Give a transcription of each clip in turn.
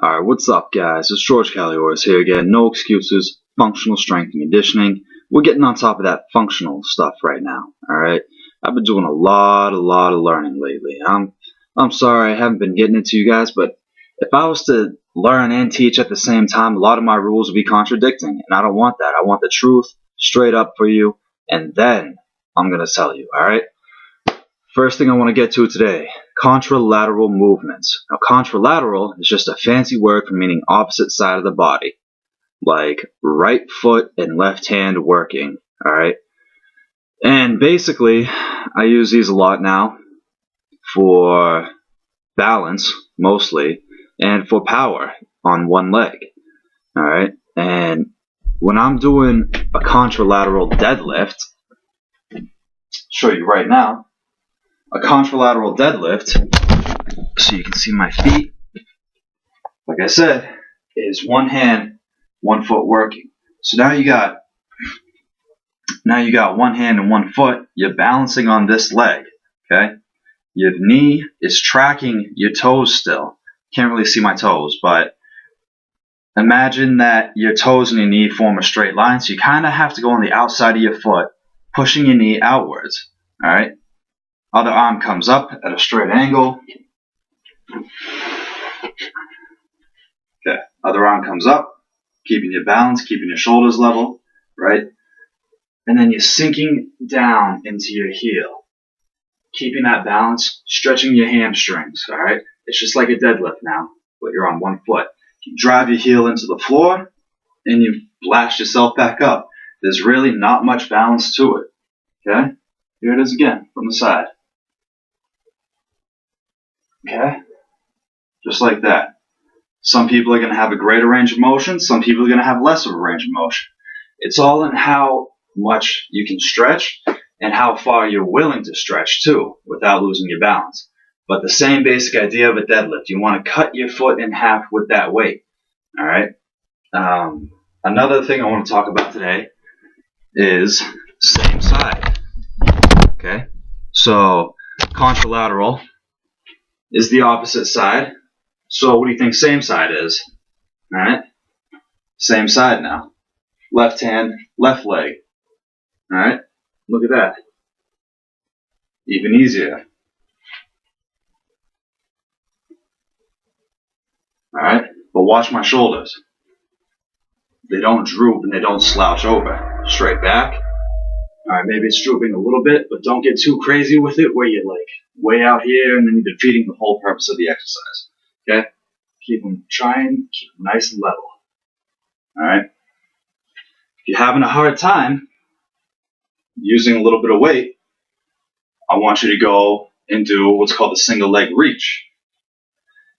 Alright, what's up guys? It's George Calioris here again. No excuses, functional strength and conditioning. We're getting on top of that functional stuff right now. Alright? I've been doing a lot of learning lately. I'm sorry I haven't been getting it to you guys, but if I was to learn and teach at the same time, a lot of my rules would be contradicting, and I don't want that. I want the truth straight up for you, and then I'm gonna tell you, alright? First thing I want to get to today, contralateral movements. Now, contralateral is just a fancy word for meaning opposite side of the body, like right foot and left hand working, alright? And basically, I use these a lot now for balance, mostly, and for power on one leg, alright? And when I'm doing a contralateral deadlift, I'll show you right now, a contralateral deadlift, so you can see my feet, like I said, is one hand, 1 foot working. So now you got one hand and 1 foot, you're balancing on this leg, okay? Your knee is tracking your toes still. Can't really see my toes, but imagine that your toes and your knee form a straight line, so you kind of have to go on the outside of your foot, pushing your knee outwards, alright? Other arm comes up at a straight angle. Okay, other arm comes up, keeping your balance, keeping your shoulders level, right? And then you're sinking down into your heel, keeping that balance, stretching your hamstrings, all right? It's just like a deadlift now, but you're on 1 foot. You drive your heel into the floor, and you blast yourself back up. There's really not much balance to it, okay? Here it is again, from the side. Okay? Just like that. Some people are going to have a greater range of motion. Some people are going to have less of a range of motion. It's all in how much you can stretch and how far you're willing to stretch too without losing your balance. But the same basic idea of a deadlift. You want to cut your foot in half with that weight. Alright? Another thing I want to talk about today is same side. Okay? So, contralateral is the opposite side. So what do you think same side is? Alright? Same side now. Left hand, left leg. Alright? Look at that. Even easier. Alright? But watch my shoulders. They don't droop and they don't slouch over. Straight back. Alright, maybe it's drooping a little bit, but don't get too crazy with it where you're like way out here and then you're defeating the whole purpose of the exercise. Okay? Keep them nice and level. Alright? If you're having a hard time using a little bit of weight, I want you to go and do what's called a single leg reach.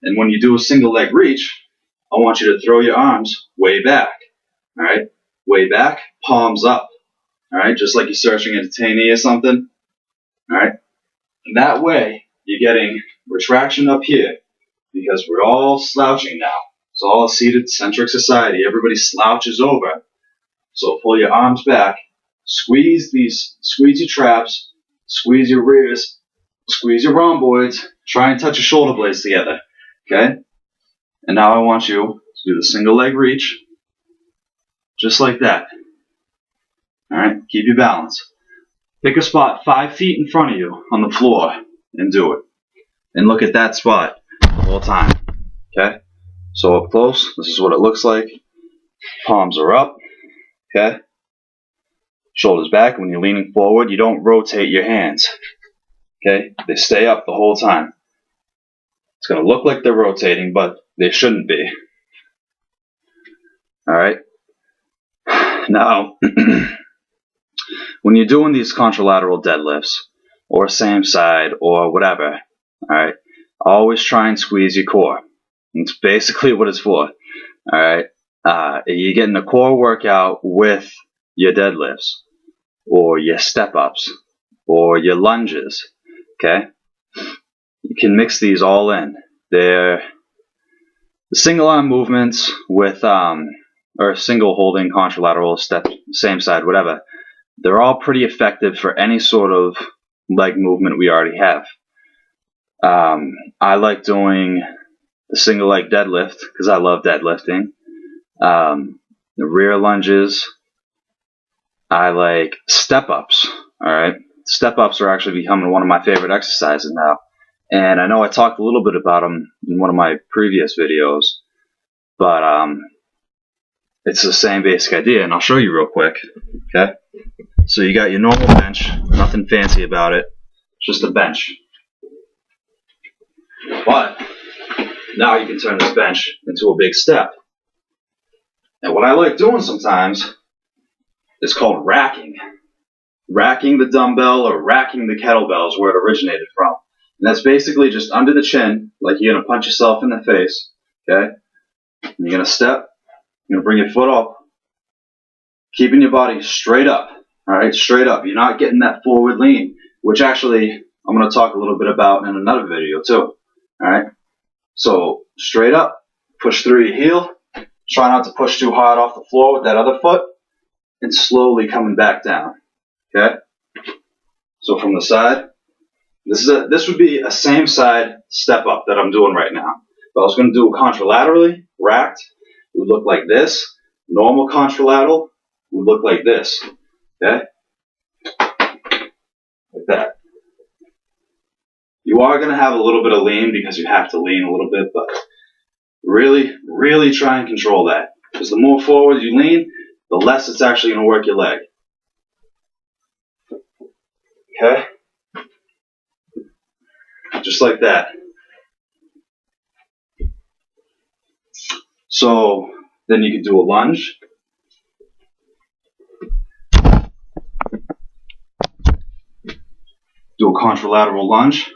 And when you do a single leg reach, I want you to throw your arms way back. Alright? Way back, palms up. Alright? Just like you're searching a detainee or something. Alright? And that way, you're getting retraction up here because we're all slouching now. It's all a seated centric society. Everybody slouches over. So pull your arms back, squeeze your traps, squeeze your rears, squeeze your rhomboids, try and touch your shoulder blades together. Okay? And now I want you to do the single leg reach, just like that. Alright? Keep your balance. Pick a spot 5 feet in front of you on the floor and do it. And look at that spot the whole time. Okay? So up close, this is what it looks like. Palms are up. Okay? Shoulders back. When you're leaning forward, you don't rotate your hands. Okay? They stay up the whole time. It's going to look like they're rotating, but they shouldn't be. Alright? Now, when you're doing these contralateral deadlifts, or same side, or whatever, alright, always try and squeeze your core. It's basically what it's for. Alright? You're getting a core workout with your deadlifts, or your step-ups, or your lunges. Okay? You can mix these all in. They're the single arm movements with, or single holding, contralateral, step, same side, whatever. They're all pretty effective for any sort of leg movement we already have. I like doing the single leg deadlift because I love deadlifting. The rear lunges. I like step-ups. Alright? Step-ups are actually becoming one of my favorite exercises now. And I know I talked a little bit about them in one of my previous videos, but it's the same basic idea, and I'll show you real quick. Okay? So you got your normal bench, nothing fancy about it, just a bench. But now you can turn this bench into a big step. And what I like doing sometimes is called racking. Racking the dumbbell or racking the kettlebell is where it originated from. And that's basically just under the chin, like you're going to punch yourself in the face. Okay? And you're going to step, you're going to bring your foot up, keeping your body straight up. Alright, straight up. You're not getting that forward lean, which actually I'm going to talk a little bit about in another video too. Alright? So, straight up, push through your heel, try not to push too hard off the floor with that other foot, and slowly coming back down. Okay? So from the side, this would be a same side step up that I'm doing right now. But I was going to do it contralaterally, racked, it would look like this. Normal contralateral would look like this. Okay? Like that. You are going to have a little bit of lean because you have to lean a little bit, but really, really try and control that. Because the more forward you lean, the less it's actually going to work your leg. Okay? Just like that. So, then you can do a lunge. Do a contralateral lunge.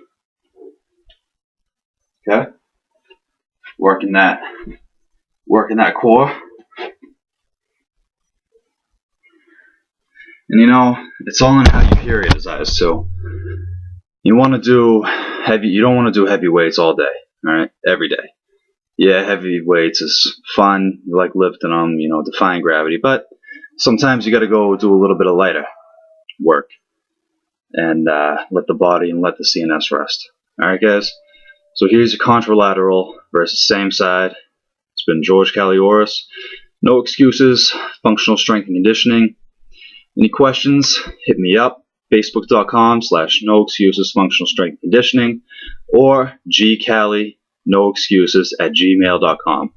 Okay? Working that core. And you know, it's all in how you periodize too. You want to do heavy. You don't want to do heavy weights all day. All right, every day. Yeah, heavy weights is fun. You like lifting them, you know, defying gravity. But sometimes you got to go do a little bit of lighter work and let the body and let the CNS rest. All right, guys. So here's your contralateral versus same side. It's been George Kalioris. No excuses. Functional strength and conditioning. Any questions? Hit me up. Facebook.com/no-excuses functional strength conditioning or gkalinoexcuses@gmail.com.